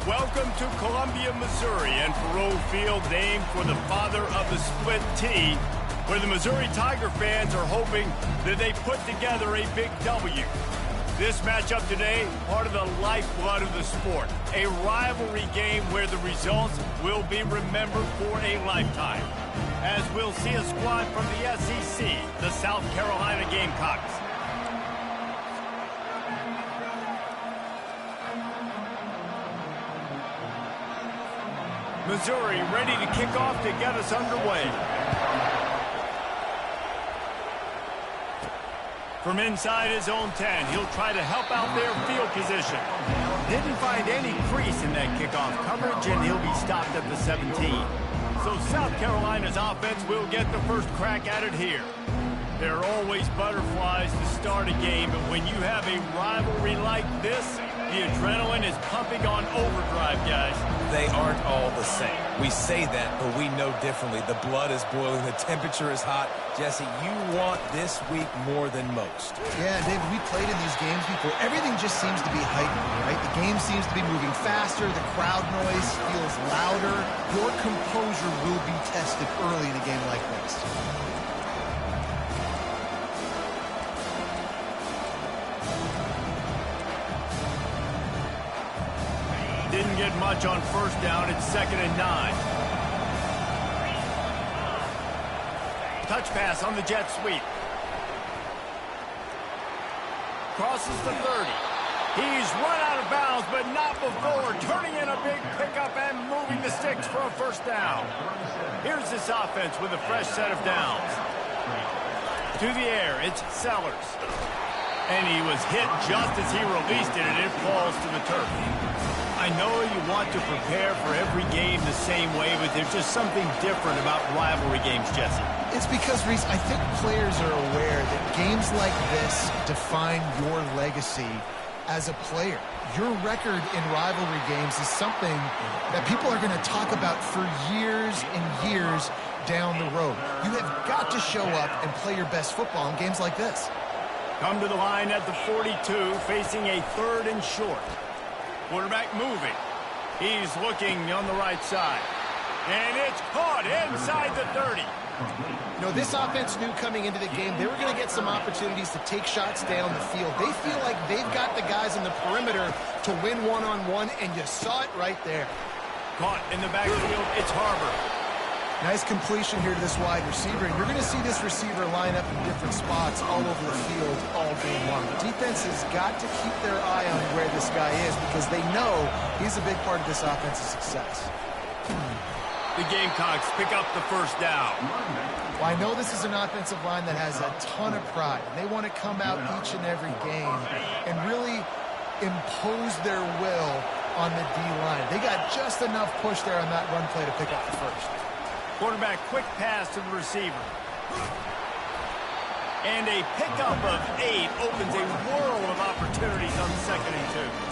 Welcome to Columbia, Missouri, and Faurot Field, named for the father of the split T, where the Missouri Tiger fans are hoping that they put together a big W. This matchup today, part of the lifeblood of the sport, a rivalry game where the results will be remembered for a lifetime, as we'll see a squad from the SEC, the South Carolina Gamecocks. Missouri ready to kick off to get us underway. From inside his own 10, he'll try to help out their field position. Didn't find any crease in that kickoff coverage, and he'll be stopped at the 17. So South Carolina's offense will get the first crack at it here. There are always butterflies to start a game, but when you have a rivalry like this, the adrenaline is pumping on overdrive, guys. They aren't all the same. We say that, but we know differently. The blood is boiling. The temperature is hot. Jesse, you want this week more than most. Yeah, David, we played in these games before. Everything just seems to be heightened, right? The game seems to be moving faster. The crowd noise feels louder. Your composure will be tested early in a game like this. Didn't get much on first down. It's 2nd and 9. Touch pass on the jet sweep. Crosses the 30. He's run out of bounds, but not before turning in a big pickup and moving the sticks for a first down. Here's this offense with a fresh set of downs. To the air, it's Sellers. And he was hit just as he released it, and it falls to the turf. I know you want to prepare for every game the same way, but there's just something different about rivalry games, Jesse. It's because, Reese, I think players are aware that games like this define your legacy as a player. Your record in rivalry games is something that people are going to talk about for years and years down the road. You have got to show up and play your best football in games like this. Come to the line at the 42, facing a 3rd and short. Quarterback moving. He's looking on the right side. And it's caught inside the 30. You know, this offense knew coming into the game they were going to get some opportunities to take shots down the field. They feel like they've got the guys in the perimeter to win one-on-one, and you saw it right there. Caught in the backfield. It's Harbor. Nice completion here to this wide receiver. You're going to see this receiver line up in different spots all over the field all game long. The defense has got to keep their eye on where this guy is because they know he's a big part of this offense's success. The Gamecocks pick up the first down. Well, I know this is an offensive line that has a ton of pride. They want to come out each and every game and really impose their will on the D-line. They got just enough push there on that run play to pick up the first. Quarterback quick pass to the receiver. And a pickup of 8 opens a world of opportunities on 2nd and 2.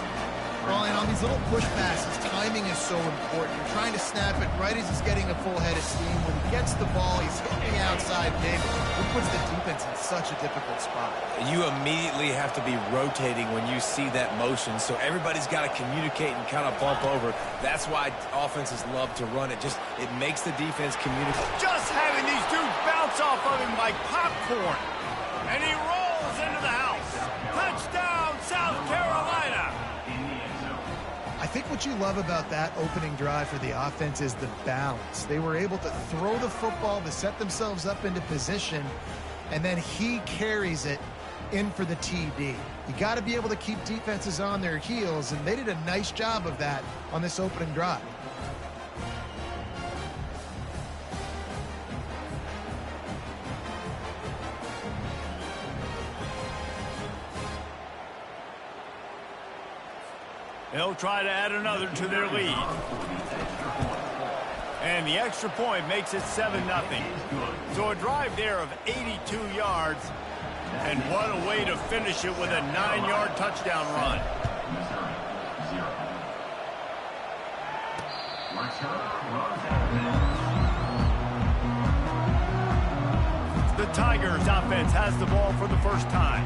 Well, and on these little push passes, timing is so important. You're trying to snap it right as he's getting a full head of steam. When he gets the ball, he's hitting the outside big. It puts the defense in such a difficult spot. You immediately have to be rotating when you see that motion, so everybody's got to communicate and kind of bump over. That's why offenses love to run it. It makes the defense communicate. Just having these dudes bounce off of him like popcorn. And he rolls into the house. Touchdown, South Carolina. I think what you love about that opening drive for the offense is the balance. They were able to throw the football to set themselves up into position, and then he carries it in for the TD. You got to be able to keep defenses on their heels, and they did a nice job of that on this opening drive. They'll try to add another to their lead. And the extra point makes it 7-0. So a drive there of 82 yards. And what a way to finish it with a 9-yard touchdown run. The Tigers offense has the ball for the first time.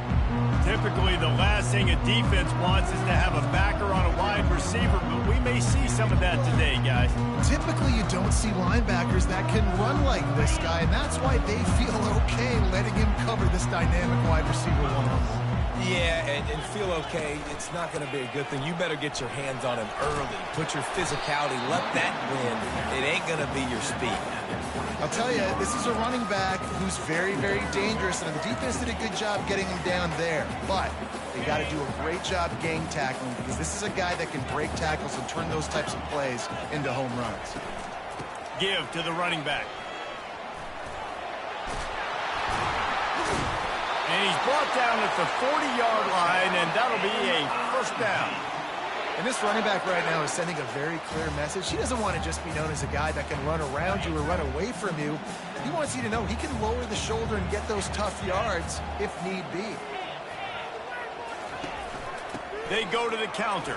Typically, the last thing a defense wants is to have a backer on a wide receiver, but we may see some of that today, guys. Typically, you don't see linebackers that can run like this guy, and that's why they feel okay letting him cover this dynamic wide receiver one-on-one. Yeah, and feel okay. It's not going to be a good thing. You better get your hands on him early. Put your physicality. Let that win. It ain't going to be your speed. I'll tell you, this is a running back who's very, very dangerous, and the defense did a good job getting him down there. But they got to do a great job gang tackling, because this is a guy that can break tackles and turn those types of plays into home runs. Give to the running back. And he's brought down at the 40-yard line, and that'll be a first down. And this running back right now is sending a very clear message. He doesn't want to just be known as a guy that can run around you or run away from you. He wants you to know he can lower the shoulder and get those tough yards if need be. They go to the counter.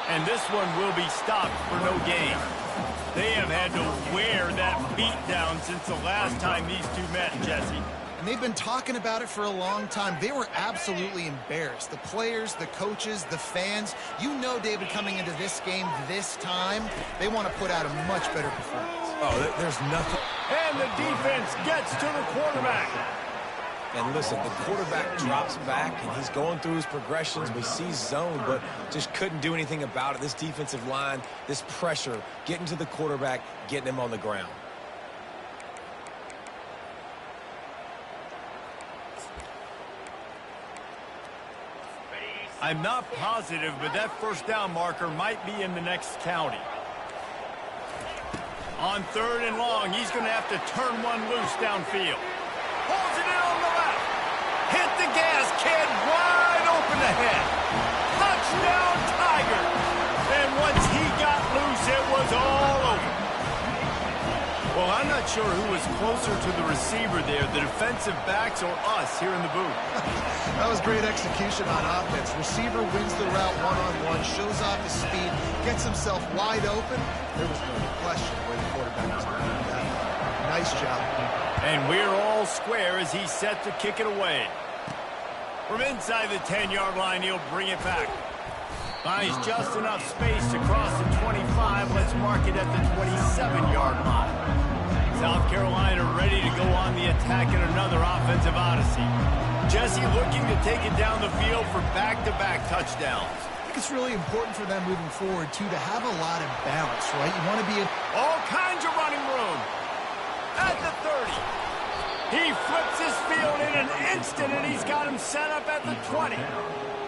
And this one will be stopped for no gain. They have had to wear that beat down since the last time these two met, Jesse. And they've been talking about it for a long time. They were absolutely embarrassed. The players, the coaches, the fans. You know, David, coming into this game this time, they want to put out a much better performance. Oh, there's nothing. And the defense gets to the quarterback. And listen, the quarterback drops back, and he's going through his progressions. We see zone, but just couldn't do anything about it. This defensive line, this pressure, getting to the quarterback, getting him on the ground. I'm not positive, but that first down marker might be in the next county. On 3rd and long, he's going to have to turn one loose downfield. Pulls it in on the left. Hit the gas, kid. Wide open ahead. Touchdown, Tiger. And once he got loose, it was all over. Well, I'm not sure who was closer to the receiver there, the defensive backs or us here in the booth. That was great execution on offense. Receiver wins the route one-on-one, shows off his speed, gets himself wide open. There was no question where the quarterback was going to do that. Nice job. And we're all square as he's set to kick it away. From inside the 10-yard line, he'll bring it back. Finds just enough space to cross the 25. Let's mark it at the 27-yard line. South Carolina ready to go on the attack in another offensive odyssey. Jesse looking to take it down the field for back-to-back touchdowns. I think it's really important for them moving forward, too, to have a lot of balance, right? You want to be all kinds of running room. At the 30. He flips his field in an instant, and he's got him set up at the 20.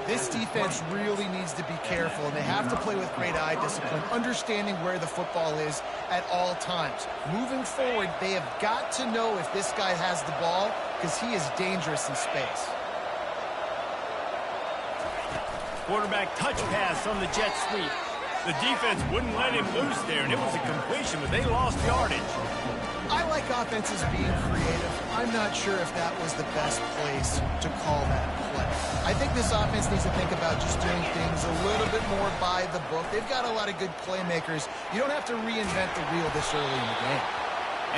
This defense really needs to be careful, and they have to play with great eye discipline, understanding where the football is at all times. Moving forward, they have got to know if this guy has the ball, because he is dangerous in space. Quarterback touch pass on the jet sweep. The defense wouldn't let him loose there, and it was a completion, but they lost yardage. I like offenses being creative. I'm not sure if that was the best place to call that play. I think this offense needs to think about just doing things a little bit more by the book. They've got a lot of good playmakers. You don't have to reinvent the wheel this early in the game.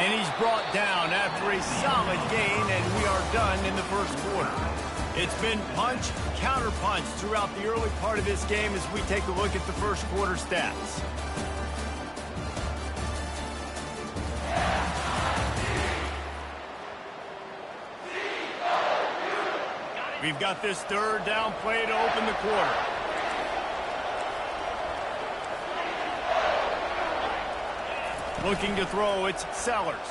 And he's brought down after a solid gain, and we are done in the first quarter. It's been punch, counter punch throughout the early part of this game as we take a look at the first quarter stats. We've got this 3rd down play to open the quarter. Looking to throw, it's Sellers.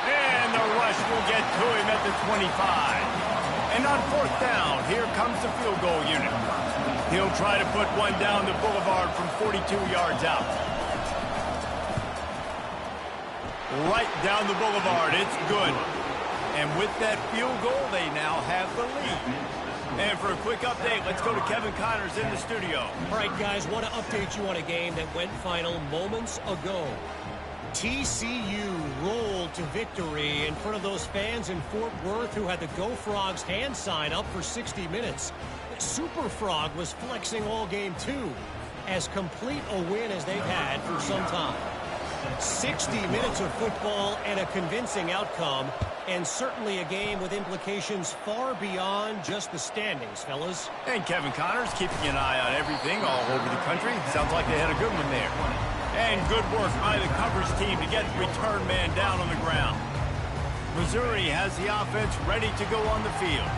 And the rush will get to him at the 25. And on 4th down, here comes the field goal unit. He'll try to put one down the boulevard from 42 yards out. Right down the boulevard, it's good. And with that field goal, they now have the lead. And for a quick update, let's go to Kevin Connors in the studio. All right, guys, want to update you on a game that went final moments ago. TCU rolled to victory in front of those fans in Fort Worth who had the Go Frogs hand sign up for 60 minutes. Super Frog was flexing all game, too, as complete a win as they've had for some time. 60 minutes of football and a convincing outcome, and certainly a game with implications far beyond just the standings, fellas. And Kevin Connors keeping an eye on everything all over the country. Sounds like they had a good one there. And good work by the coverage team to get the return man down on the ground. Missouri has the offense ready to go on the field.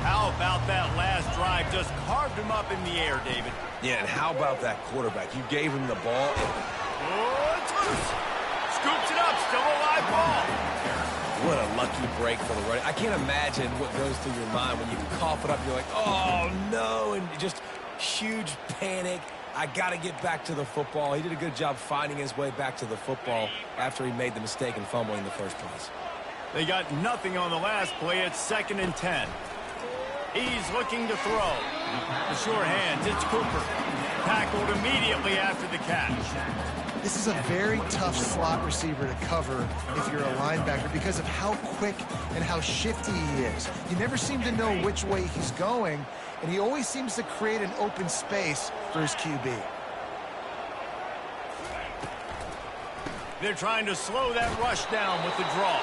How about that last drive? Just carved him up in the air, David. Yeah, and how about that quarterback? You gave him the ball. Oh, it's loose. Scoops it up. Still a live ball. What a lucky break for the running. I can't imagine what goes through your mind when you cough it up. You're like, oh, no, and just huge panic. I got to get back to the football. He did a good job finding his way back to the football after he made the mistake and fumble in the first place. They got nothing on the last play. It's 2nd and 10. He's looking to throw. The sure hands. It's Cooper. Tackled immediately after the catch. This is a very tough slot receiver to cover if you're a linebacker because of how quick and how shifty he is. You never seem to know which way he's going, and he always seems to create an open space for his QB. They're trying to slow that rush down with the draw.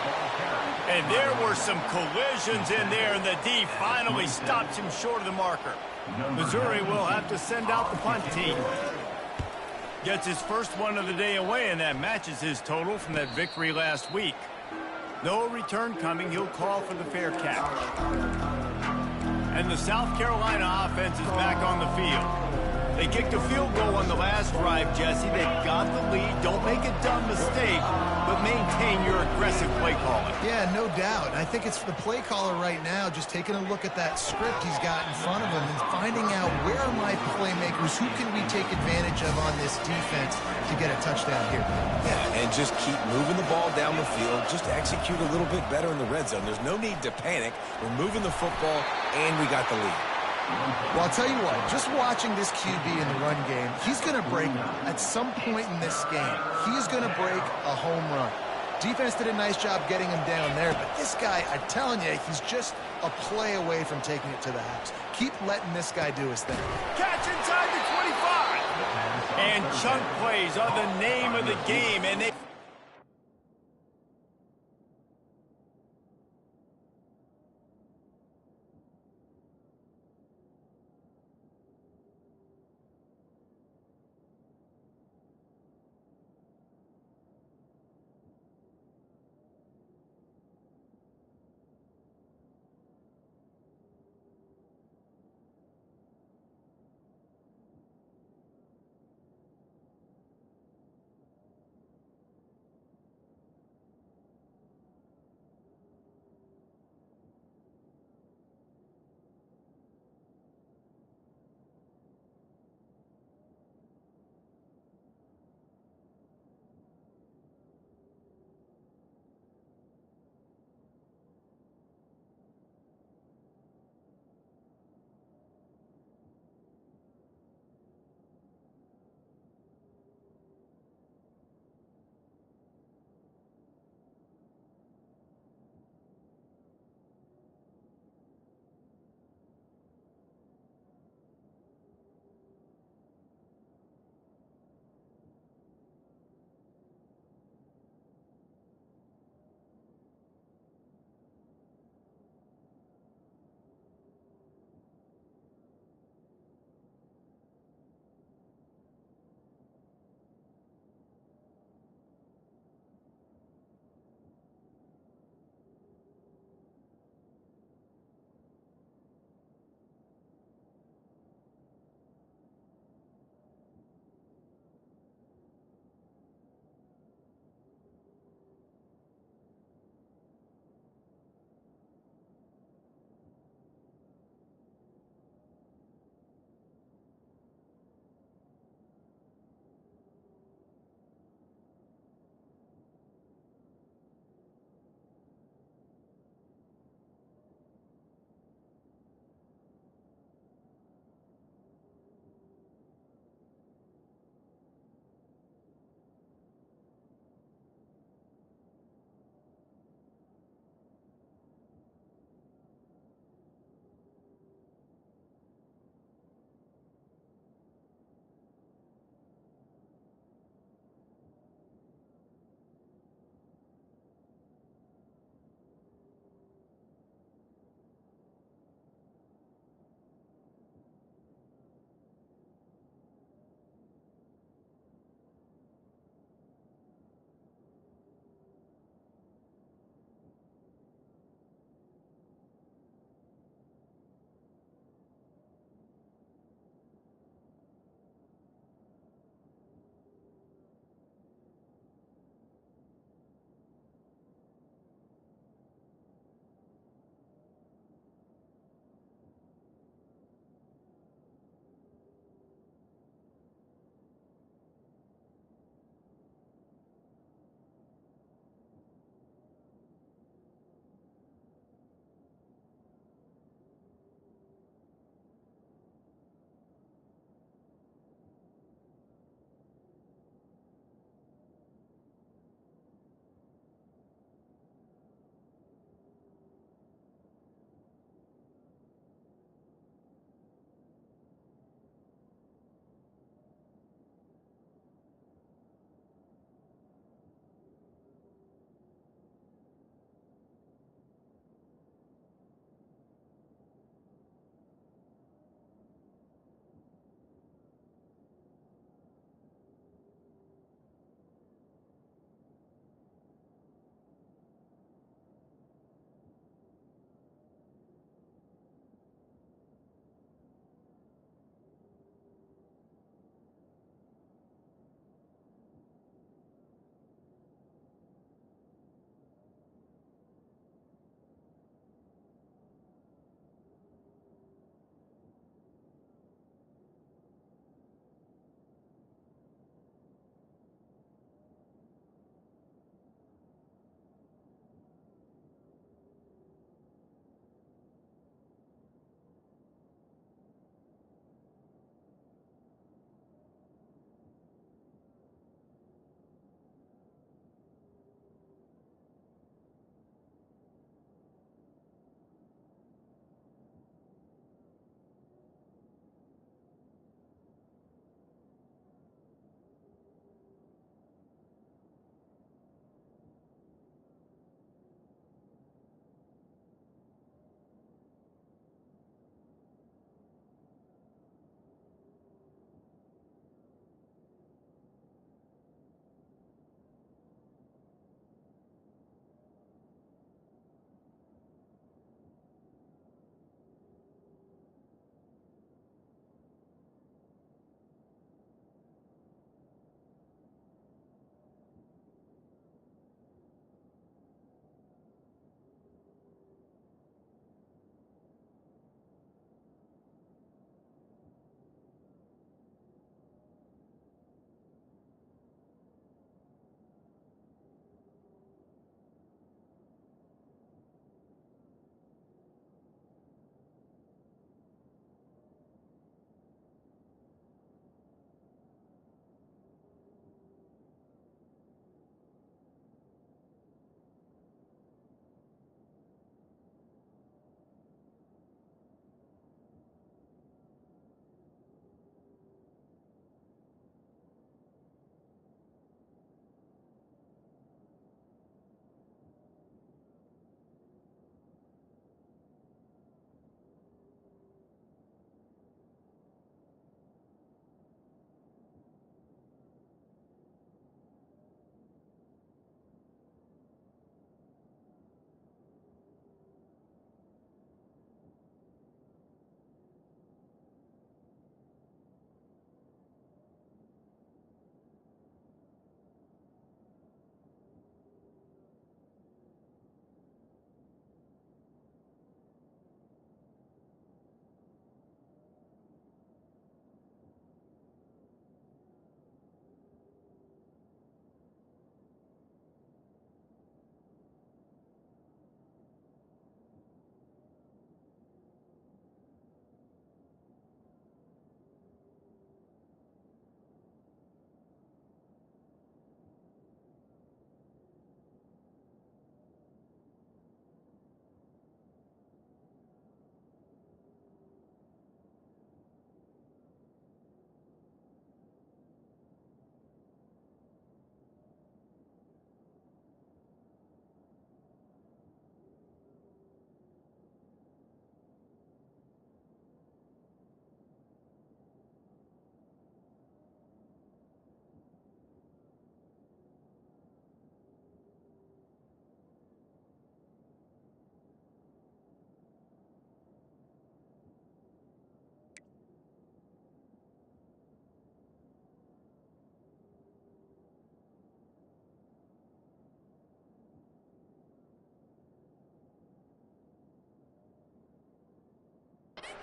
And there were some collisions in there, and the D finally stops him short of the marker. Missouri will have to send out the punt team. Gets his first one of the day away, and that matches his total from that victory last week. No return coming. He'll call for the fair catch. And the South Carolina offense is back on the field. They kicked a field goal on the last drive, Jesse. They've got the lead. Don't make a dumb mistake, but maintain your aggressive play calling. Yeah, no doubt. I think it's the play caller right now just taking a look at that script he's got in front of him and finding out where are my playmakers, who can we take advantage of on this defense to get a touchdown here. Yeah, and just keep moving the ball down the field. Just execute a little bit better in the red zone. There's no need to panic. We're moving the football, and we got the lead. Well, I'll tell you what, just watching this QB in the run game, he's going to break at some point in this game. He is going to break a home run. Defense did a nice job getting him down there, but this guy, I'm telling you, he's just a play away from taking it to the house. Keep letting this guy do his thing. Catch inside the 25. And chunk plays are the name of the game, and they...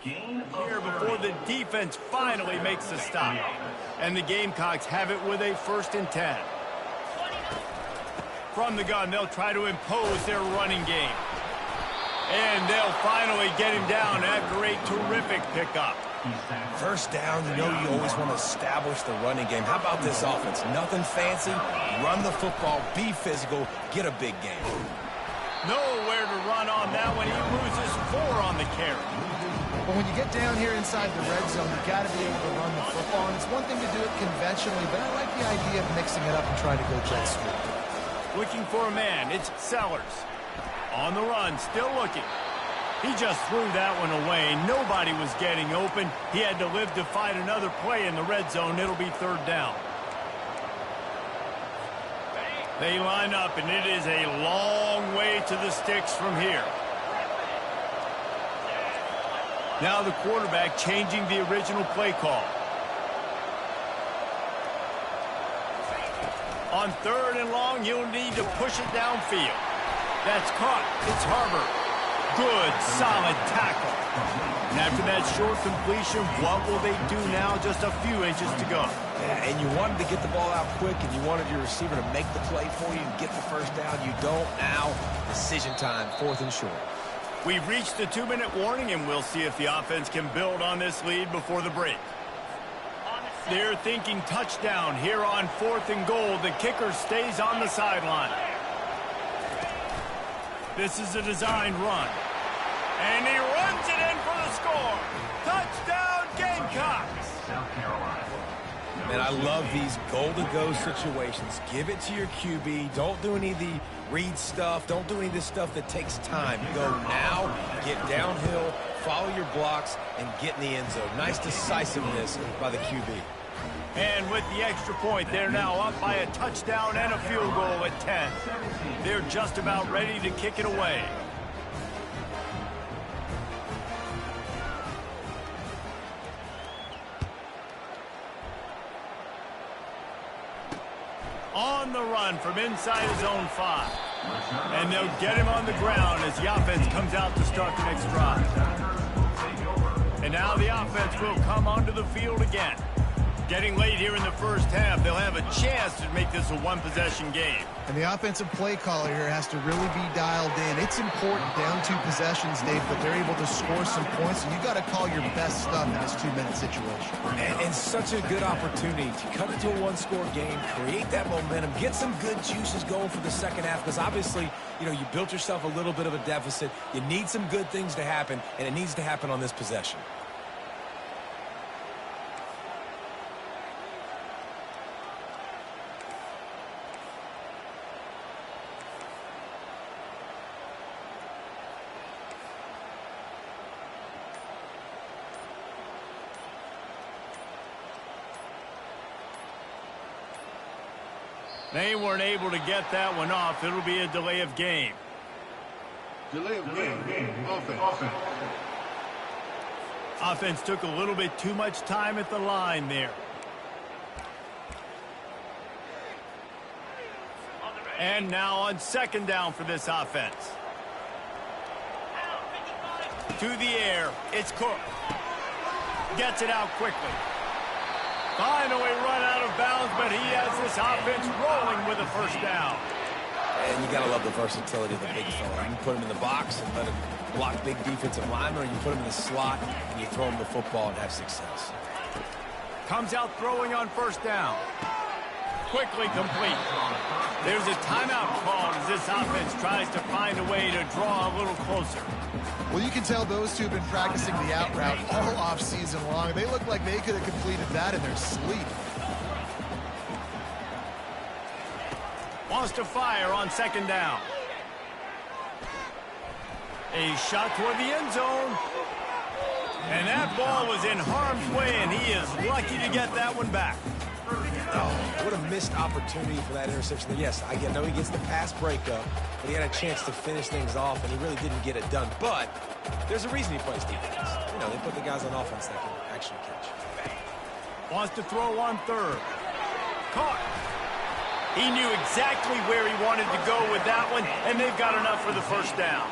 Here before the defense finally makes the stop. And the Gamecocks have it with a 1st and 10. From the gun, they'll try to impose their running game. And they'll finally get him down after a terrific pickup. First down, you know you always want to establish the running game. How about this offense? Nothing fancy. Run the football, be physical, get a big game. Nowhere to run on that one. He loses 4 on the carry. But when you get down here inside the red zone, you got to be able to run the football. And it's one thing to do it conventionally, but I like the idea of mixing it up and trying to go jet sweep. Looking for a man. It's Sellers. On the run, still looking. He just threw that one away. Nobody was getting open. He had to live to fight another play in the red zone. It'll be 3rd down. They line up, and it is a long way to the sticks from here. Now the quarterback changing the original play call. On 3rd and long, you'll need to push it downfield. That's caught. It's Harbor. Good, solid tackle. And after that short completion, what will they do now? Just a few inches to go. Yeah, and you wanted to get the ball out quick, and you wanted your receiver to make the play for you and get the 1st down. You don't now. Decision time, 4th and short. We've reached the 2-minute warning, and we'll see if the offense can build on this lead before the break. They're thinking touchdown here on 4th and goal. The kicker stays on the sideline. This is a designed run. And he runs it in for the score. Touchdown, Gamecocks. South Carolina. Man, I love these goal-to-go situations. Give it to your QB. Don't do any of the read stuff. Don't do any of this stuff that takes time. Go now, get downhill, follow your blocks, and get in the end zone. Nice decisiveness by the QB. And with the extra point, they're now up by a touchdown and a field goal at 10. They're just about ready to kick it away. On the run from inside his own 5. And they'll get him on the ground as the offense comes out to start the next drive. And now the offense will come onto the field again. Getting late here in the 1st half, they'll have a chance to make this a 1-possession game. And the offensive play caller here has to really be dialed in. It's important down 2 possessions, Dave, but they're able to score some points. So you got to call your best stuff in this 2-minute situation. And such a good opportunity to cut into a 1-score game, create that momentum, get some good juices going for the 2nd half, because obviously, you know, you built yourself a little bit of a deficit. You need some good things to happen, and it needs to happen on this possession. They weren't able to get that one off. It'll be a delay of game. Delay of game. Offense. Offense took a little bit too much time at the line there. And now on 2nd down for this offense. To the air, it's Cook. Gets it out quickly. Finally run out of bounds, but he has this offense rolling with a 1st down. And you got to love the versatility of the big fella. You can put him in the box and let him block big defensive linemen, or you put him in the slot and you throw him the football and have success. Comes out throwing on 1st down. Quickly complete. There's a timeout called as this offense tries to find a way to draw a little closer. Well, you can tell those two have been practicing the out route all off-season long. They look like they could have completed that in their sleep. Wants to fire on 2nd down. A shot toward the end zone. And that ball was in harm's way, and he is lucky to get that one back. Oh, what a missed opportunity for that interception. Yes, I know he gets the pass breakup, but he had a chance to finish things off, and he really didn't get it done. But there's a reason he plays defense. You know, they put the guys on offense that can actually catch. Wants to throw on 3rd. Caught. He knew exactly where he wanted to go with that one, and they've got enough for the 1st down.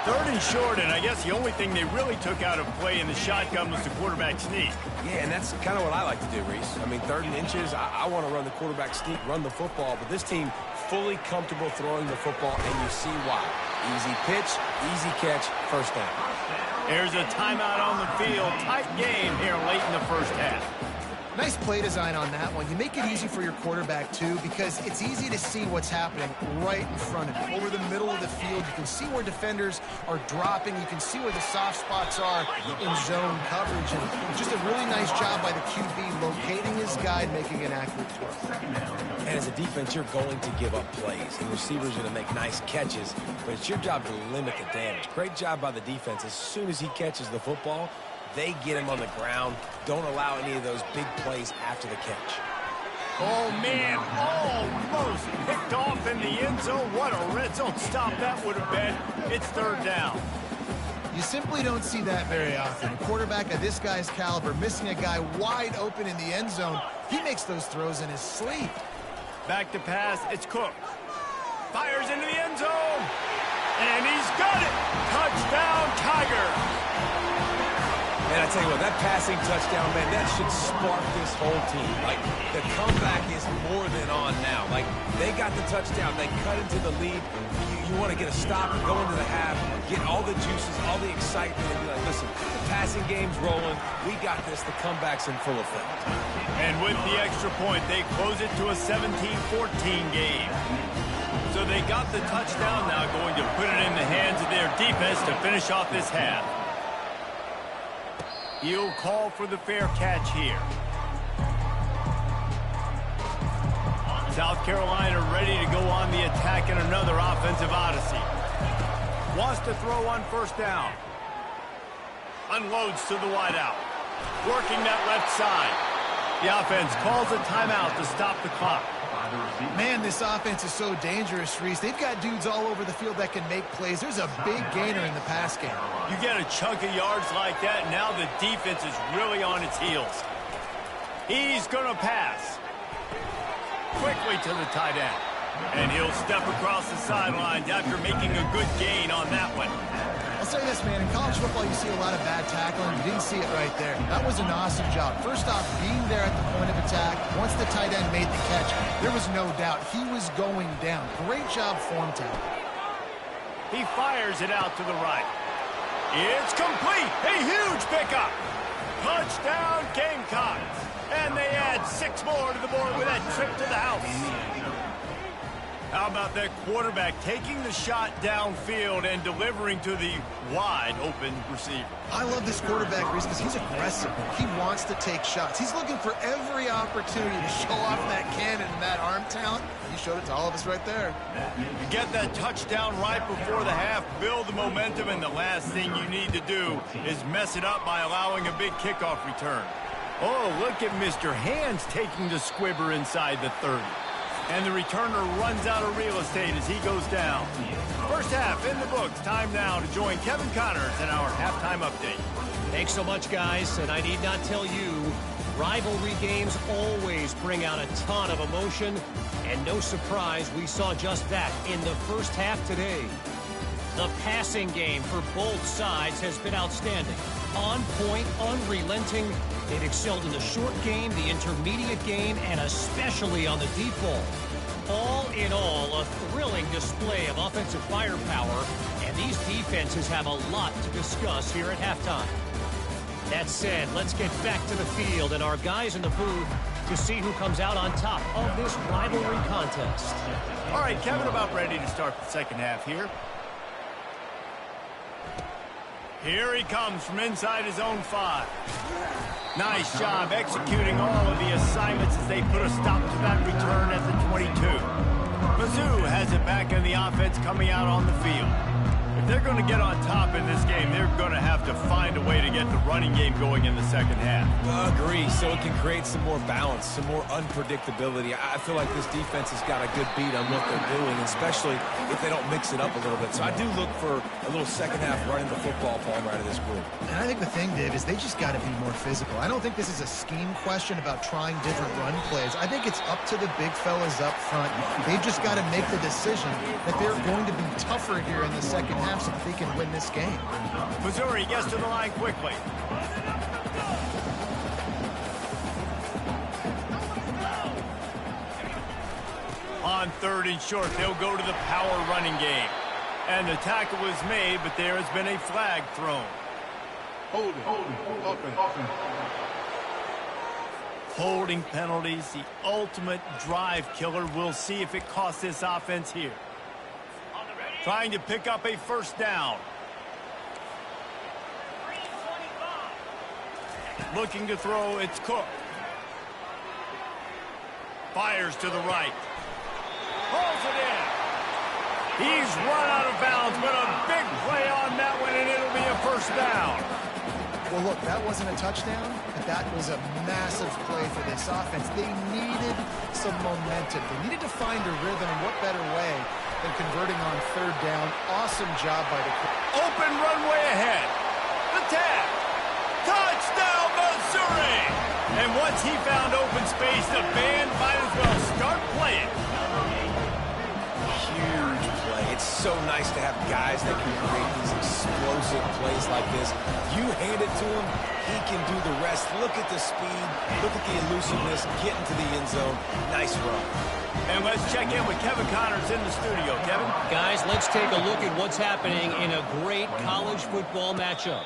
3rd and short, and I guess the only thing they really took out of play in the shotgun was the quarterback sneak. Yeah, and that's kind of what I like to do, Reese. I mean, 3rd and inches, I want to run the quarterback sneak, run the football, but this team fully comfortable throwing the football, and you see why. Easy pitch, easy catch, first down. There's a timeout on the field. Tight game here late in the first half. Nice play design on that one. You make it easy for your quarterback, too, because it's easy to see what's happening right in front of you. Over the middle of the field, you can see where defenders are dropping. You can see where the soft spots are in zone coverage. And just a really nice job by the QB locating his guy, making an accurate throw. And as a defense, you're going to give up plays. And receivers are going to make nice catches, but it's your job to limit the damage. Great job by the defense. As soon as he catches the football, they get him on the ground. Don't allow any of those big plays after the catch. Oh, man, almost picked off in the end zone. What a red zone stop that would have been. It's 3rd down. You simply don't see that very often. A quarterback of this guy's caliber missing a guy wide open in the end zone. He makes those throws in his sleep. Back to pass, it's Cook. Fires into the end zone. And he's got it. Touchdown, Tiger. And I tell you what, that passing touchdown, man, that should spark this whole team. Like, the comeback is more than on now. Like, they got the touchdown. They cut into the lead. You want to get a stop and go into the half, get all the juices, all the excitement, and be like, listen, the passing game's rolling. We got this. The comeback's in full effect. And with the extra point, they close it to a 17-14 game. So they got the touchdown, now going to put it in the hands of their defense to finish off this half. He'll call for the fair catch here. South Carolina ready to go on the attack in another offensive odyssey. Wants to throw on 1st down. Unloads to the wideout. Working that left side. The offense calls a timeout to stop the clock. Man, this offense is so dangerous, Reese. They've got dudes all over the field that can make plays. There's a big gainer in the pass game. You get a chunk of yards like that, and now the defense is really on its heels. He's going to pass. Quickly to the tight end. And he'll step across the sidelines after making a good gain on that one. I'll say this, man. In college football, you see a lot of bad tackling. You didn't see it right there. That was an awesome job. First off, being there at the point of attack. Once the tight end made the catch, there was no doubt he was going down. Great job form tackle. He fires it out to the right. It's complete. A huge pickup. Touchdown, Gamecocks. And they add 6 more to the board with that trip to the house. How about that quarterback taking the shot downfield and delivering to the wide-open receiver? I love this quarterback, Reese, because he's aggressive. He wants to take shots. He's looking for every opportunity to show off that cannon and that arm talent. He showed it to all of us right there. You get that touchdown right before the half, build the momentum, and the last thing you need to do is mess it up by allowing a big kickoff return. Oh, look at Mr. Hands taking the squibber inside the 30. And the returner runs out of real estate as he goes down. First half in the books. Time now to join Kevin Connors in our halftime update. Thanks so much, guys. And I need not tell you, rivalry games always bring out a ton of emotion. And no surprise, we saw just that in the first half today. The passing game for both sides has been outstanding. On point, unrelenting. They've excelled in the short game, the intermediate game, and especially on the deep ball. All in all, a thrilling display of offensive firepower, and these defenses have a lot to discuss here at halftime. That said, let's get back to the field and our guys in the booth to see who comes out on top of this rivalry contest. All right, Kevin, about ready to start the second half here. Here he comes from inside his own 5. Nice job executing all of the assignments as they put a stop to that return at the 22. Mizzou has it back in the offense coming out on the field. If they're going to get on top in this game, they're going to have to find a way to get the running game going in the second half. Agree, so it can create some more balance, some more unpredictability. I feel like this defense has got a good beat on what they're doing, especially if they don't mix it up a little bit. So I do look for a little second half running the football Palm out of this group. And I think the thing, Dave, is they just got to be more physical. I don't think this is a scheme question about trying different run plays. I think it's up to the big fellas up front. They've just got to make the decision that they're going to be tougher here in the second half so they can win this game. Missouri gets to the line quickly. On 3rd and short, they'll go to the power running game. And the tackle was made, but there has been a flag thrown. Holding. Offense. Holding penalties, the ultimate drive killer. We'll see if it costs this offense here. Trying to pick up a first down. Looking to throw, it's Cook. Fires to the right. Pulls it in. He's run out of bounds, but a big play on that one, and it'll be a first down. Well, look, that wasn't a touchdown, but that was a massive play for this offense. They needed some momentum. They needed to find a rhythm, and what better way than converting on 3rd down. Awesome job by the... Open runway ahead. The tag. Touchdown, Missouri! And once he found open space, the band might as well start playing. Huge play. It's so nice to have guys that can create these explosive plays like this. You hand it to him, he can do the rest. Look at the speed. Look at the elusiveness. Get into the end zone. Nice run. And let's check in with Kevin Connors in the studio. Kevin? Guys, let's take a look at what's happening in a great college football matchup.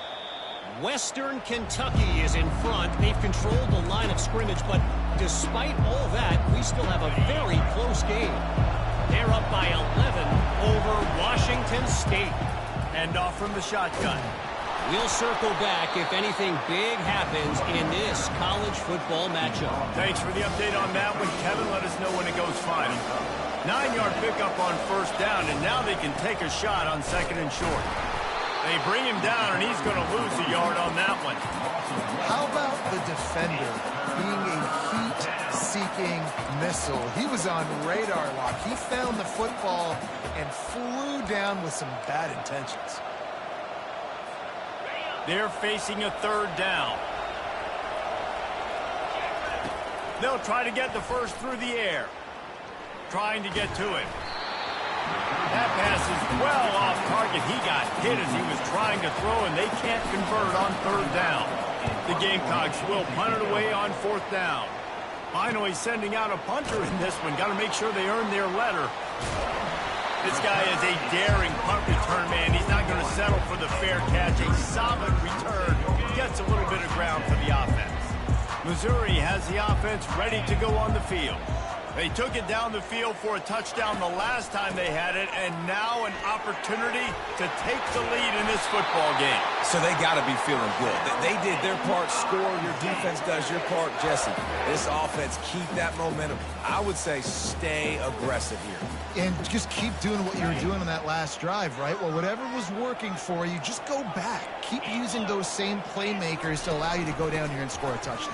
Western Kentucky is in front. They've controlled the line of scrimmage, but despite all that, we still have a very close game. They're up by 11 over Washington State. Hand off from the shotgun. We'll circle back if anything big happens in this college football matchup. Thanks for the update on that one, Kevin. Let us know when it goes final. 9-yard pickup on 1st down, and now they can take a shot on 2nd and short. They bring him down, and he's going to lose a yard on that one. How about the defender being a heat-seeking missile? He was on radar lock. He found the football and flew down with some bad intentions. They're facing a 3rd down. They'll try to get the first through the air. Trying to get to it. That pass is well off target. He got hit as he was trying to throw, and they can't convert on 3rd down. The Gamecocks will punt it away on 4th down. Finally sending out a punter in this one. Got to make sure they earn their letter. This guy is a daring punt return man. He's not going to settle for the fair catch. A solid return. Gets a little bit of ground for the offense. Missouri has the offense ready to go on the field. They took it down the field for a touchdown the last time they had it, and now an opportunity to take the lead in this football game. So they got to be feeling good. They did their part, score. Your defense does your part, Jesse. This offense, keep that momentum. I would say stay aggressive here. And just keep doing what you were doing on that last drive, right? Well, whatever was working for you, just go back. Keep using those same playmakers to allow you to go down here and score a touchdown.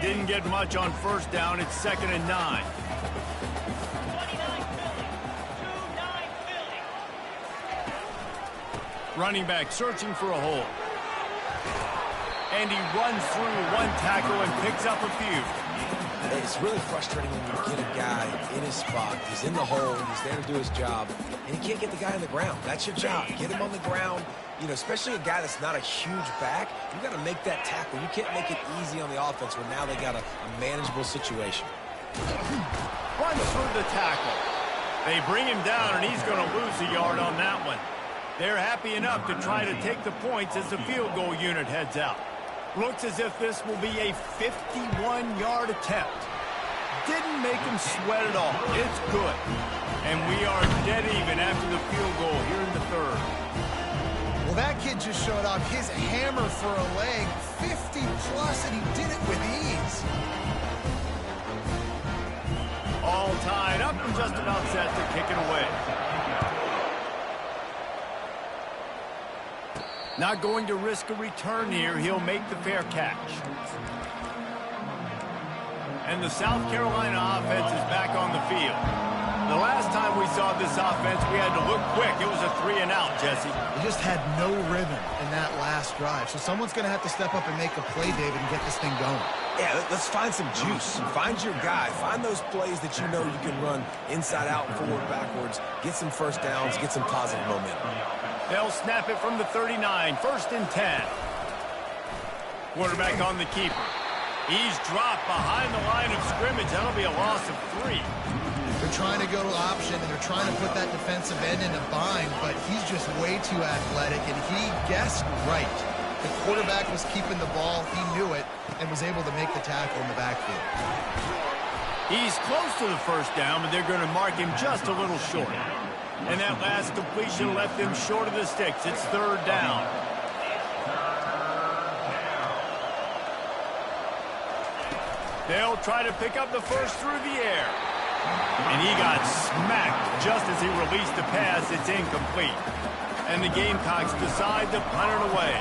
Didn't get much on 1st down. It's 2nd and 9. Running back searching for a hole. And he runs through one tackle and picks up a few. It's really frustrating when you get a guy in his spot. He's in the hole. He's there to do his job. And you can't get the guy on the ground. That's your job. Get him on the ground. You know, especially a guy that's not a huge back, you got to make that tackle. You can't make it easy on the offense when now they got a manageable situation. Runs through the tackle. They bring him down, and he's going to lose a yard on that one. They're happy enough to try to take the points as the field goal unit heads out. Looks as if this will be a 51-yard attempt. Didn't make him sweat at all. It's good. And we are dead even after the field goal here in the 3rd. Well, that kid just showed off his hammer for a leg, 50-plus, and he did it with ease. All tied up and just about set to kick it away. Not going to risk a return here. He'll make the fair catch. And the South Carolina offense is back on the field. The last time we saw this offense, we had to look quick. It was a 3-and-out, Jesse. They just had no rhythm in that last drive. So someone's going to have to step up and make a play, David, and get this thing going. Yeah, let's find some juice. Find your guy. Find those plays that you know you can run inside out, forward, backwards. Get some first downs. Get some positive momentum. They'll snap it from the 39. 1st and 10. Quarterback on the keeper. He's dropped behind the line of scrimmage. That'll be a loss of 3. They're trying to go to option, and they're trying to put that defensive end in a bind, but he's just way too athletic, and he guessed right. The quarterback was keeping the ball. He knew it and was able to make the tackle in the backfield. He's close to the first down, but they're going to mark him just a little short. And that last completion left him short of the sticks. It's 3rd down. They'll try to pick up the first through the air. And he got smacked just as he released the pass. It's incomplete. And the Gamecocks decide to punt it away.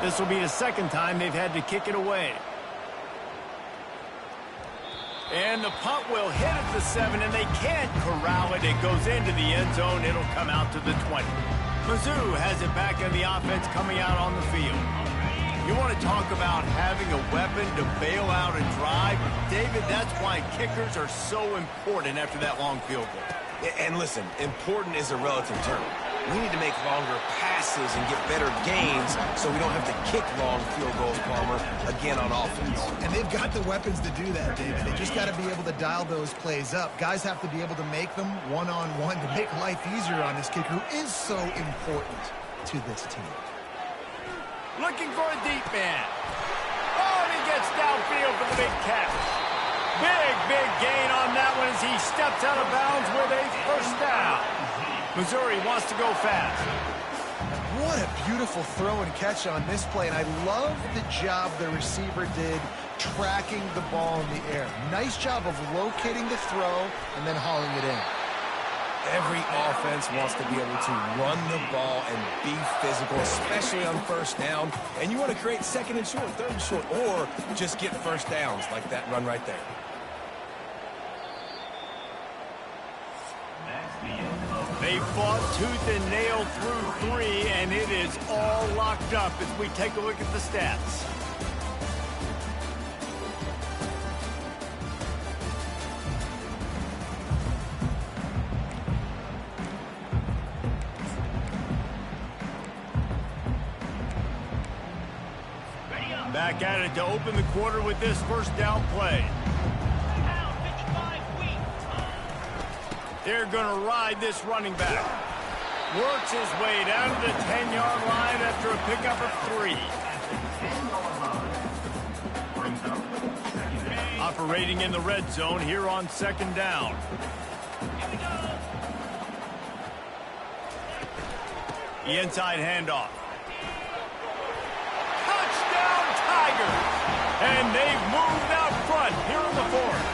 This will be the 2nd time they've had to kick it away. And the punt will hit at the 7, and they can't corral it. It goes into the end zone. It'll come out to the 20. Mizzou has it back in the offense coming out on the field. You want to talk about having a weapon to bail out a drive? David, that's why kickers are so important after that long field goal. And listen, important is a relative term. We need to make longer passes and get better gains so we don't have to kick long field goals, Palmer, again on offense. And they've got the weapons to do that, David. They just got to be able to dial those plays up. Guys have to be able to make them one-on-one to make life easier on this kicker who is so important to this team. Looking for a deep man. Oh, and he gets downfield for the big catch. Big gain on that one as he steps out of bounds with a 1st down. Missouri wants to go fast. What a beautiful throw and catch on this play, and I love the job the receiver did tracking the ball in the air. Nice job of locating the throw and then hauling it in. Every offense wants to be able to run the ball and be physical, especially on 1st down. And you want to create 2nd and short, 3rd and short, or just get first downs like that run right there. They fought tooth and nail through 3, and it is all locked up as we take a look at the stats. Back at it to open the quarter with this 1st down play. They're going to ride this running back. Works his way down to the 10-yard line after a pickup of 3. Operating in the red zone here on 2nd down. The inside handoff. Touchdown Tigers! And they've moved out front here in the 4th.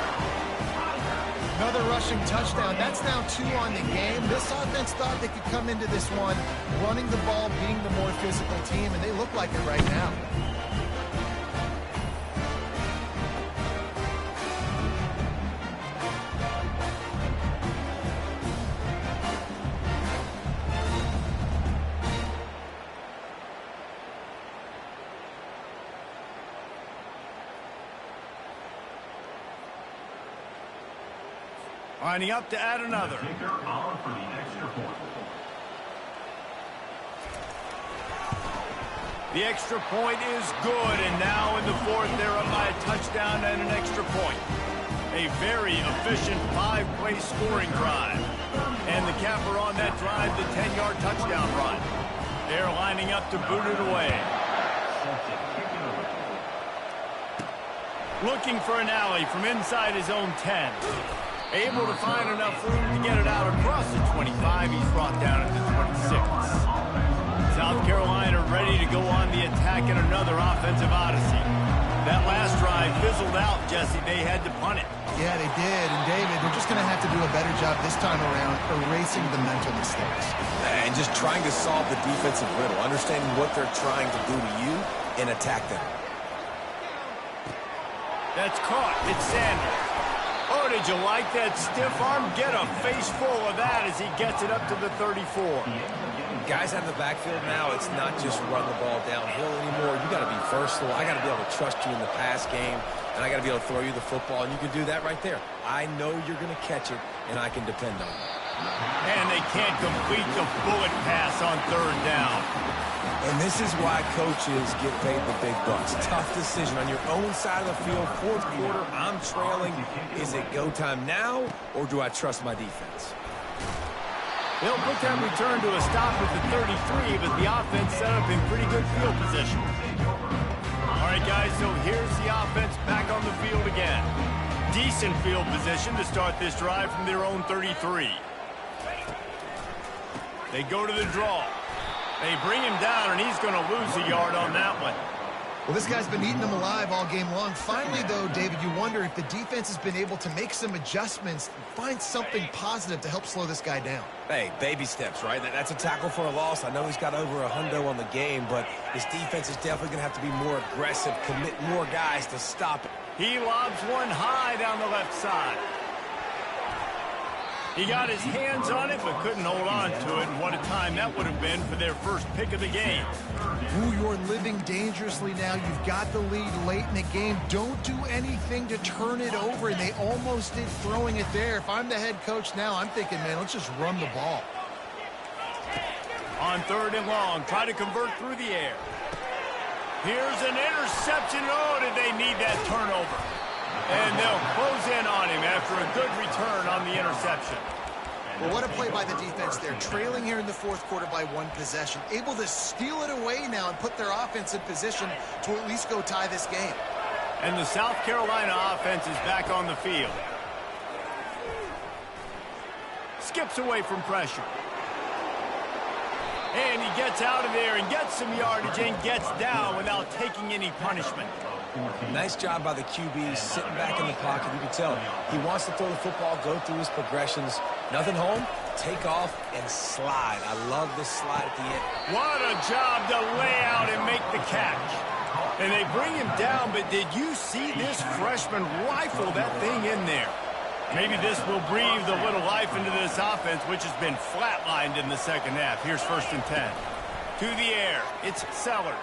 Another rushing touchdown. That's now 2 on the game. This offense thought they could come into this one running the ball, being the more physical team, and they look like it right now. Lining up to add another. The extra point is good, and now in the 4th, they're up by a touchdown and an extra point. A very efficient 5-play scoring drive. And the capper on that drive, the 10-yard touchdown run. They're lining up to boot it away. Looking for an alley from inside his own 10. Able to find enough room to get it out across the 25. He's brought down at the 26. South Carolina ready to go on the attack in another offensive odyssey. That last drive fizzled out, Jesse. They had to punt it. Yeah, they did. And, David, they're just going to have to do a better job this time around erasing the mental mistakes. And just trying to solve the defensive riddle, understanding what they're trying to do to you and attack them. That's caught. It's Sanders. Oh, did you like that stiff arm? Get a face full of that as he gets it up to the 34. Guys out of the backfield now, it's not just run the ball downhill anymore. You got to be versatile. I got to be able to trust you in the pass game, and I got to be able to throw you the football, and you can do that right there. I know you're going to catch it, and I can depend on it. And they can't complete the bullet pass on 3rd down. And this is why coaches get paid the big bucks. Tough decision on your own side of the field. 4th quarter, I'm trailing. Is it go time now, or do I trust my defense? They'll put that return to a stop at the 33, but the offense set up in pretty good field position. All right, guys, so here's the offense back on the field again. Decent field position to start this drive from their own 33. They go to the draw. They bring him down, and he's going to lose a yard on that one. Well, this guy's been eating them alive all game long. Finally, though, David, you wonder if the defense has been able to make some adjustments, find something positive to help slow this guy down. Hey, baby steps, right? That's a tackle for a loss. I know he's got over a hundo on the game, but his defense is definitely going to have to be more aggressive, commit more guys to stop it. He lobs one high down the left side. He got his hands on it, but couldn't hold on to it, and what a time that would have been for their first pick of the game. Ooh, you're living dangerously now. You've got the lead late in the game. Don't do anything to turn it over, and they almost did throwing it there. If I'm the head coach now, I'm thinking, man, let's just run the ball. On 3rd and long, try to convert through the air. Here's an interception. Oh, did they need that turnover? And they'll close in on him after a good return on the interception. Well, what a play by the defense there. Trailing here in the 4th quarter by 1 possession. Able to steal it away now and put their offense in position to at least go tie this game. And the South Carolina offense is back on the field. Skips away from pressure. And he gets out of there and gets some yardage and gets down without taking any punishment. Nice job by the QB, sitting back in the pocket. You can tell he wants to throw the football, go through his progressions. Nothing home, take off, and slide. I love this slide at the end. What a job to lay out and make the catch. And they bring him down, but did you see this freshman rifle that thing in there? Maybe this will breathe a little life into this offense, which has been flatlined in the 2nd half. Here's 1st and 10. To the air, it's Sellers.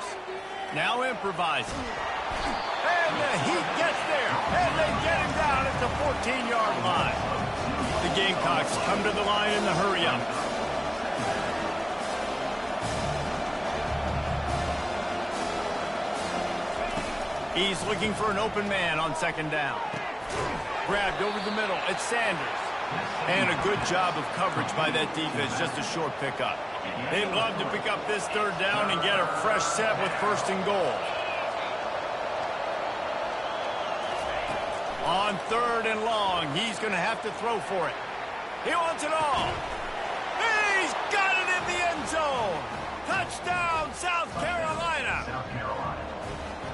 Now improvising. And the Heat gets there, and they get him down at the 14-yard line. The Gamecocks come to the line in the hurry-up. He's looking for an open man on 2nd down. Grabbed over the middle, it's Sanders. And a good job of coverage by that defense, just a short pickup. They'd love to pick up this 3rd down and get a fresh set with 1st and goal. On 3rd and long, he's going to have to throw for it. He wants it all. He's got it in the end zone. Touchdown, South Carolina.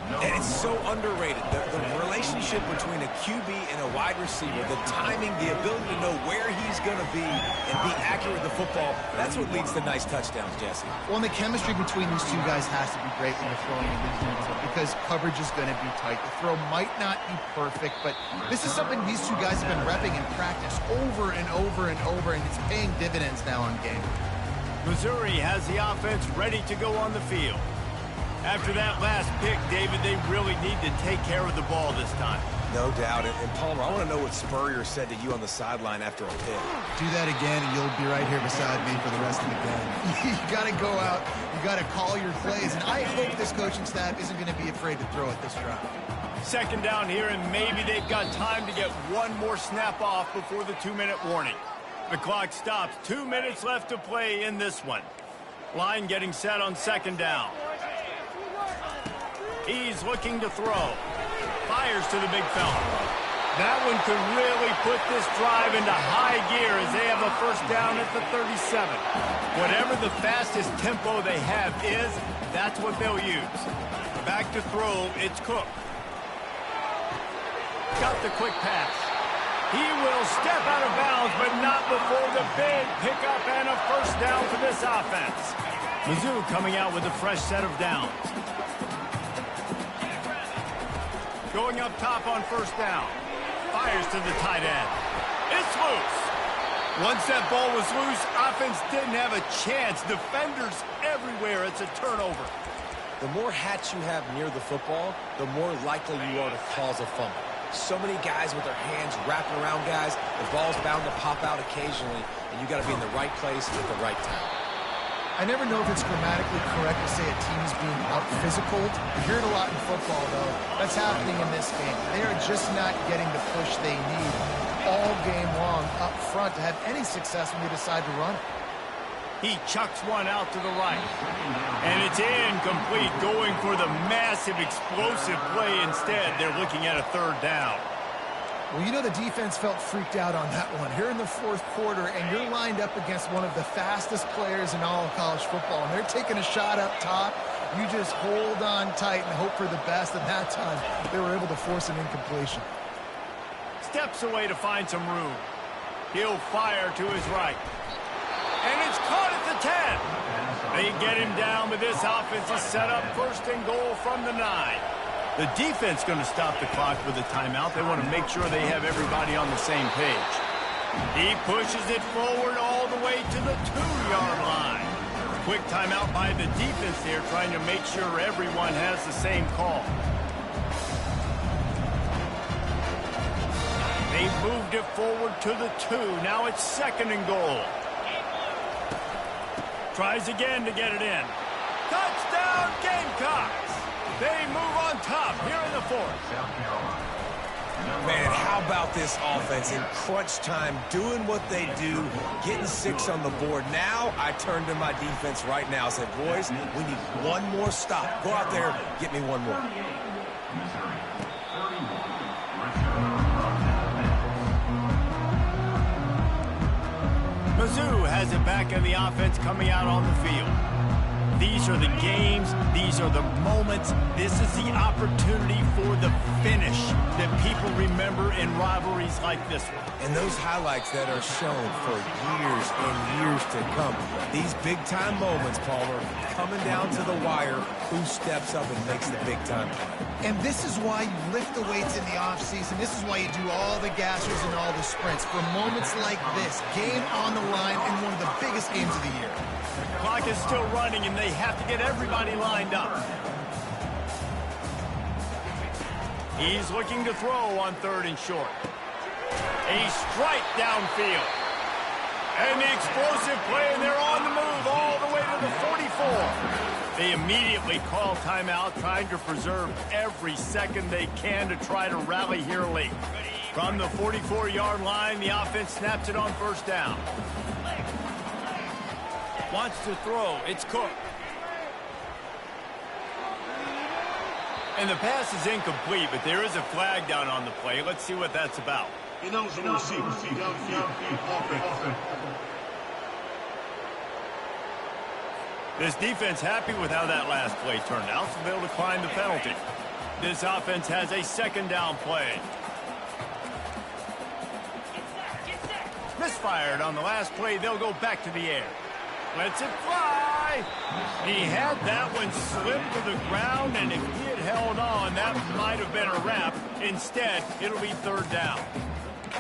And it's so underrated. The relationship between a QB and a wide receiver, the timing, the ability to know where he's going to be and be accurate with the football, that's what leads to nice touchdowns, Jesse. Well, and the chemistry between these two guys has to be great when you're throwing in these games because coverage is going to be tight. The throw might not be perfect, but this is something these two guys have been repping in practice over and over and over, and it's paying dividends now on game. Missouri has the offense ready to go on the field. After that last pick, David, they really need to take care of the ball this time. No doubt. And Palmer, I want to know what Spurrier said to you on the sideline after a pick. Do that again, and you'll be right here beside me for the rest of the game. You got to go out. You got to call your plays. And I hope this coaching staff isn't going to be afraid to throw at this drive. 2nd down here, and maybe they've got time to get one more snap off before the 2-minute warning. The clock stops. 2 minutes left to play in this one. Line getting set on 2nd down. He's looking to throw. Fires to the big fella. That one could really put this drive into high gear as they have a 1st down at the 37. Whatever the fastest tempo they have is, that's what they'll use. Back to throw, it's Cook. Got the quick pass. He will step out of bounds, but not before the big pickup and a 1st down for this offense. Mizzou coming out with a fresh set of downs. Going up top on 1st down. fires to the tight end. It's loose. Once that ball was loose, offense didn't have a chance. Defenders everywhere. It's a turnover. The more hats you have near the football, the more likely you are to cause a fumble. So many guys with their hands wrapping around guys. The ball's bound to pop out occasionally, and you got to be in the right place at the right time. I never know if it's grammatically correct to say a team is being out-physical. You hear it a lot in football, though. That's happening in this game. They are just not getting the push they need all game long up front to have any success when they decide to run it. He chucks one out to the right. And it's incomplete, going for the massive, explosive play instead. They're looking at a third down. Well, you know the defense felt freaked out on that one. Here in the fourth quarter, and you're lined up against one of the fastest players in all of college football, and they're taking a shot up top. You just hold on tight and hope for the best, and that time they were able to force an incompletion. Steps away to find some room. He'll fire to his right. And it's caught at the 10. They get him down, but this offense is set up first and goal from the 9. The defense going to stop the clock with a timeout. They want to make sure they have everybody on the same page. He pushes it forward all the way to the 2-yard line. Quick timeout by the defense there, trying to make sure everyone has the same call. They moved it forward to the 2. Now it's second and goal. Tries again to get it in. Touchdown, Gamecocks! They move on top here in the fourth. Man, how about this offense in crunch time, doing what they do, getting 6 on the board. Now I turn to my defense right now and say, boys, we need one more stop. Go out there, get me one more. Mizzou has it back in the offense coming out on the field. These are the games. These are the moments. This is the opportunity for the finish that people remember in rivalries like this one. And those highlights that are shown for years and years to come. These big-time moments, Palmer, coming down to the wire, who steps up and makes the big-time play. And this is why you lift the weights in the offseason. This is why you do all the gassers and all the sprints. For moments like this, game on the line in one of the biggest games of the year. Clock is still running, and they have to get everybody lined up. He's looking to throw on 3rd and short. A strike downfield. And the explosive play, and they're on the move all the way to the 44. They immediately call timeout, trying to preserve every second they can to try to rally here late. From the 44-yard line, the offense snaps it on 1st down. Wants to throw. It's Cook. And the pass is incomplete, but there is a flag down on the play. Let's see what that's about. Ineligible receiver. Offense. This defense happy with how that last play turned out, so they'll decline the penalty. This offense has a 2nd down play. Misfired on the last play. They'll go back to the air. Lets it fly. He had that one slip to the ground, and if he had held on, that might have been a wrap. Instead, it'll be 3rd down.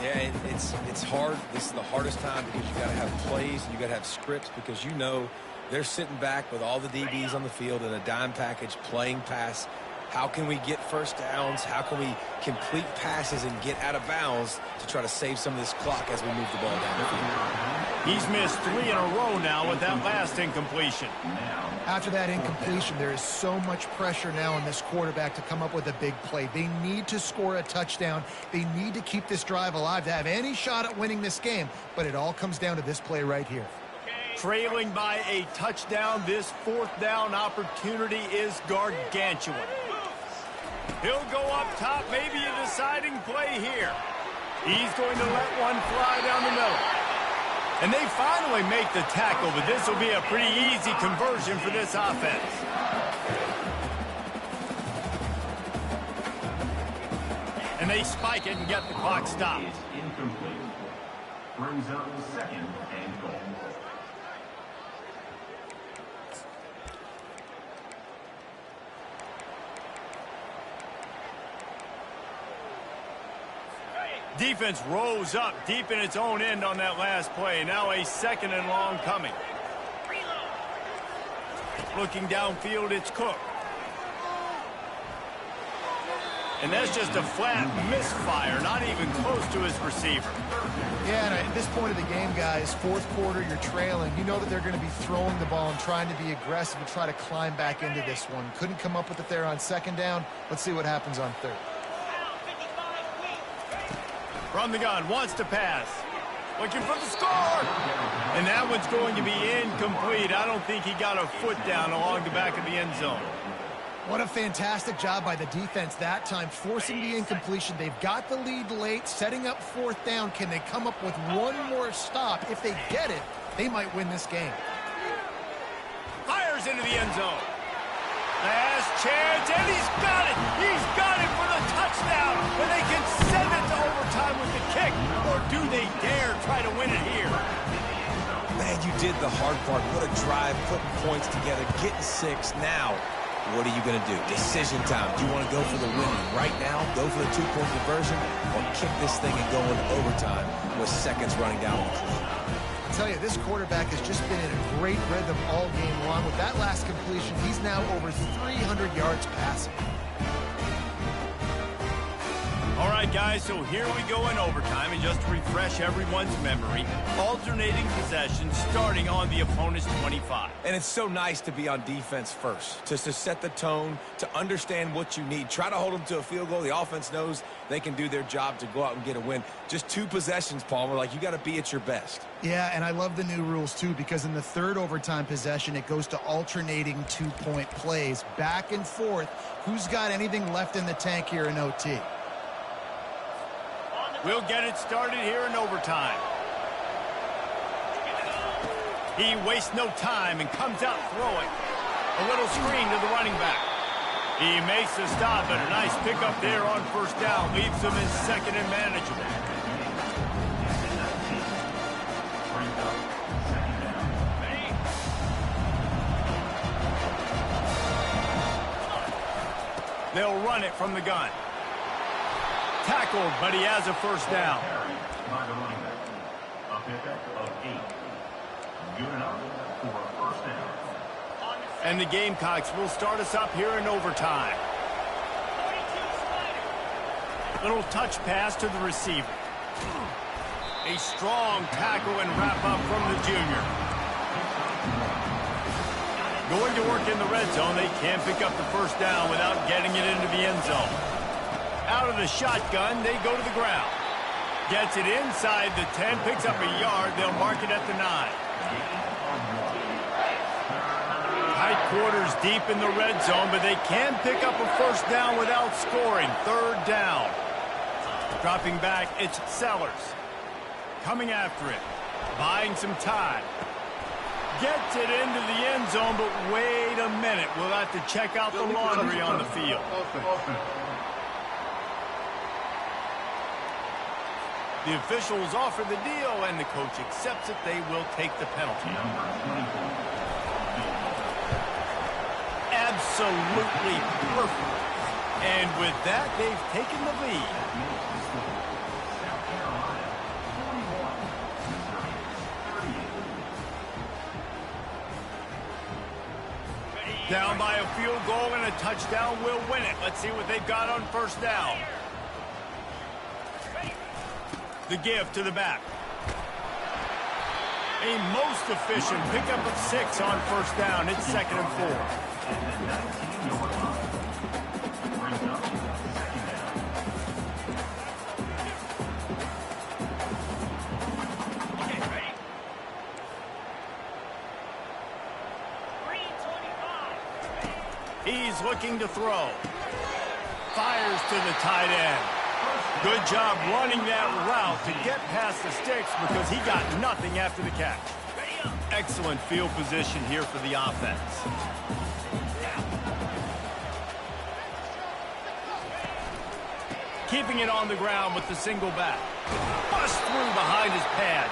Yeah, it's hard. This is the hardest time because you got to have plays and you got to have scripts because you know they're sitting back with all the DBs on the field in a dime package playing pass. How can we get 1st downs? How can we complete passes and get out of bounds to try to save some of this clock as we move the ball down the field? He's missed 3 in a row now with that last incompletion. After that incompletion, there is so much pressure now on this quarterback to come up with a big play. They need to score a touchdown. They need to keep this drive alive to have any shot at winning this game. But it all comes down to this play right here. Trailing by a touchdown, this 4th down opportunity is gargantuan. He'll go up top, maybe a deciding play here. He's going to let one fly down the middle. And they finally make the tackle, but this will be a pretty easy conversion for this offense. And they spike it and get the clock stopped. Incomplete. Brings up 2nd and goal. Defense rose up deep in its own end on that last play. Now a 2nd and long coming. Looking downfield, it's Cook. And that's just a flat misfire, not even close to his receiver. Yeah, and at this point of the game, guys, 4th quarter, you're trailing. You know that they're going to be throwing the ball and trying to be aggressive and try to climb back into this one. Couldn't come up with it there on 2nd down. Let's see what happens on 3rd. From the gun, wants to pass. Looking for the score. And that one's going to be incomplete. I don't think he got a foot down along the back of the end zone. What a fantastic job by the defense that time, forcing the incompletion. They've got the lead late, setting up 4th down. Can they come up with one more stop? If they get it, they might win this game. Fires into the end zone. Last chance, and he's got it. He's got it for the touchdown. And they can send it to overtime with the kick. Or do they dare try to win it here? Man, you did the hard part. What a drive, putting points together, getting 6. Now, what are you going to do? Decision time. Do you want to go for the win right now, go for the 2-point conversion, or kick this thing and go into overtime with seconds running down on the clock? I tell you, this quarterback has just been in a great rhythm all game long. With that last completion, he's now over 300 yards passing. All right, guys, so here we go in overtime. And just to refresh everyone's memory, alternating possessions starting on the opponent's 25. And it's so nice to be on defense first, just to set the tone, to understand what you need. Try to hold them to a field goal. The offense knows they can do their job to go out and get a win. Just 2 possessions, Palmer. Like, you got to be at your best. Yeah, and I love the new rules, too, because in the 3rd overtime possession, it goes to alternating 2-point plays, back and forth. Who's got anything left in the tank here in OT? We'll get it started here in overtime. He wastes no time and comes out throwing. A little screen to the running back. He makes the stop, and a nice pickup there on 1st down. Leaves him in 2nd and manageable. They'll run it from the gun. Tackled, but he has a 1st down. By the running back. A pickup of 8. Good enough for a 1st down. And the Gamecocks will start us up here in overtime. Little touch pass to the receiver. A strong tackle and wrap up from the junior. Going to work in the red zone. They can't pick up the 1st down without getting it into the end zone. Out of the shotgun, they go to the ground. Gets it inside the 10, picks up a yard. They'll mark it at the 9. Tight quarters deep in the red zone, but they can pick up a 1st down without scoring. 3rd down. Dropping back, it's Sellers. Coming after it. Buying some time. Gets it into the end zone, but wait a minute. We'll have to check out the laundry on the field. The officials offer the deal, and the coach accepts it. They will take the penalty. Absolutely perfect. And with that, they've taken the lead. Down by a field goal and a touchdown will win it. Let's see what they've got on 1st down. The give to the back. A most efficient pickup of 6 on 1st down. It's 2nd and 4. He's looking to throw. Fires to the tight end. Good job running that route to get past the sticks because he got nothing after the catch. Excellent field position here for the offense. Keeping it on the ground with the single back. Bust through behind his pad.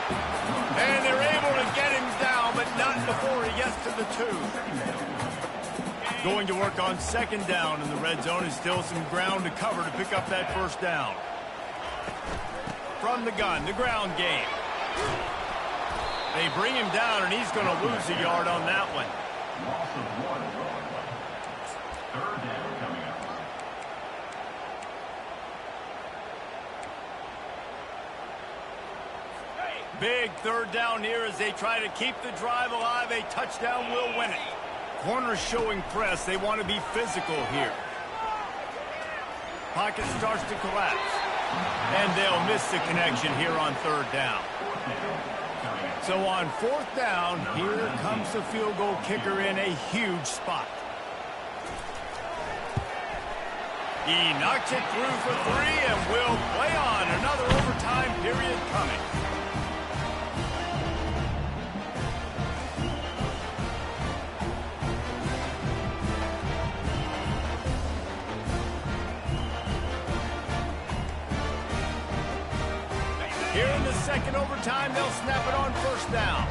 And they're able to get him down, but not before he gets to the 2. Going to work on 2nd down in the red zone. Is still some ground to cover to pick up that 1st down. from the gun, the ground game. They bring him down, and he's going to lose a yard on that one. Loss of 1 throwing play. Third down coming up. Big third down here as they try to keep the drive alive. A touchdown will win it. Corners showing press. They want to be physical here. Pocket starts to collapse. And they'll miss the connection here on third down. So on fourth down, here comes the field goal kicker in a huge spot. He knocks it through for 3 and will play on. Another overtime period coming. Here in the second overtime, they'll snap it on first down.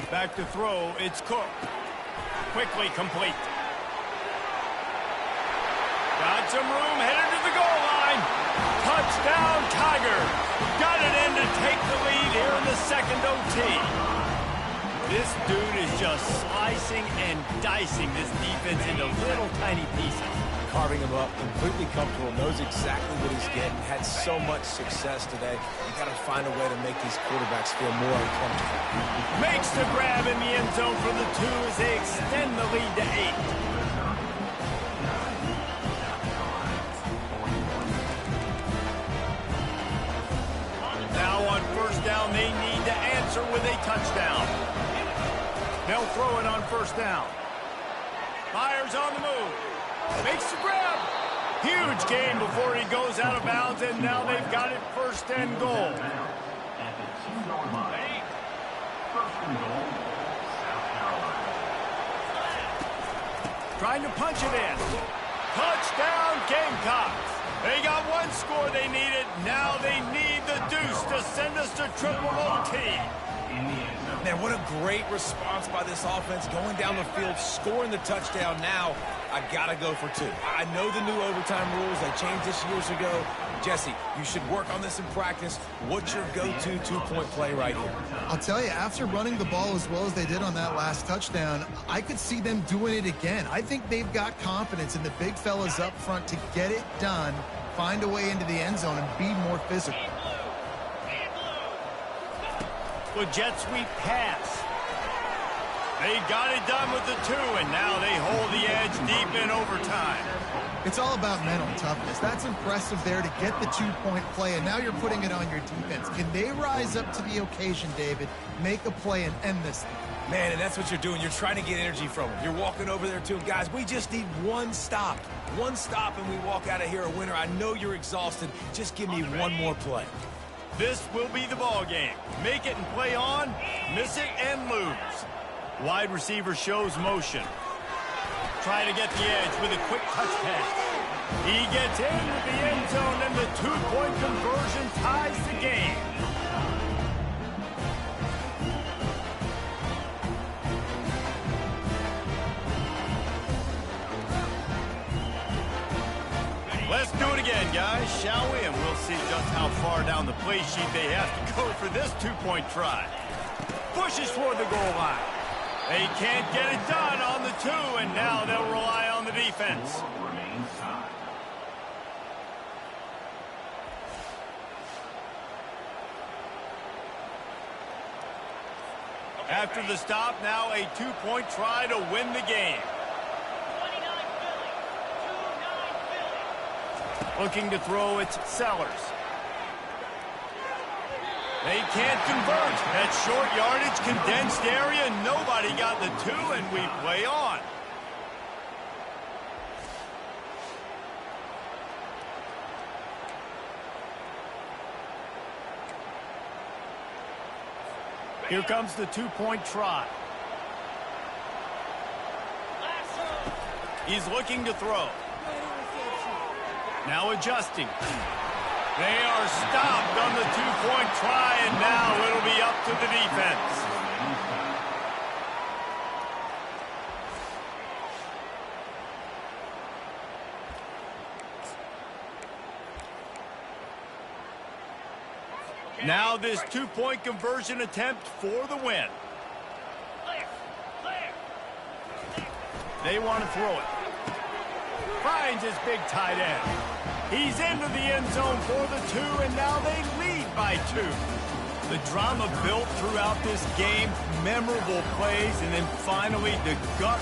Back to throw, it's Cook. Quickly complete. Got some room, headed to the goal line. Touchdown, Tiger. Got it in to take the lead here in the second OT. This dude is just slicing and dicing this defense into little tiny pieces. Carving him up, completely comfortable, knows exactly what he's getting, had so much success today. You got to find a way to make these quarterbacks feel more uncomfortable. Makes the grab in the end zone for the 2 as they extend the lead to 8. Now on first down, they need to answer with a touchdown. They'll throw it on first down. Myers on the move. Makes the grab. Huge gain before he goes out of bounds, and now they've got it first and goal. At the 2-yard line. First and goal, South Carolina. Trying to punch it in. Touchdown, Gamecocks. They got one score they needed. Now they need the deuce to send us to triple OT. In the end zone. Man, what a great response by this offense, going down the field, scoring the touchdown. Now, I got to go for 2. I know the new overtime rules. They changed this years ago. Jesse, you should work on this in practice. What's your go-to 2-point play right here? I'll tell you, after running the ball as well as they did on that last touchdown, I could see them doing it again. I think they've got confidence in the big fellas up front to get it done, find a way into the end zone, and be more physical. With jet sweep pass. They got it done with the 2, and now they hold the edge deep in overtime. It's all about mental toughness. That's impressive there to get the 2-point play, and now you're putting it on your defense. Can they rise up to the occasion, David, make a play, and end this thing? Man, and that's what you're doing. You're trying to get energy from them. You're walking over there to them. Guys, we just need one stop. One stop, and we walk out of here a winner. I know you're exhausted. Just give me one more play. This will be the ball game. Make it and play on, miss it and lose. Wide receiver shows motion. Trying to get the edge with a quick touch pass. He gets into the end zone, and the 2-point conversion ties the game. Let's do it again, guys, shall we? And we'll see just how far down the play sheet they have to go for this 2-point try. Pushes toward the goal line. They can't get it done on the 2, and now they'll rely on the defense. Remains tied. After the stop, now a 2-point try to win the game. Looking to throw, it's Sellers. They can't convert. That short yardage, condensed area, nobody got the 2, and we play on. Here comes the 2-point try. He's looking to throw. Now adjusting. They are stopped on the 2-point try, and now it'll be up to the defense. Now this two-point conversion attempt for the win. They want to throw it. Finds his big tight end. He's into the end zone for the 2, and now they lead by 2. The drama built throughout this game, memorable plays, and then finally the gut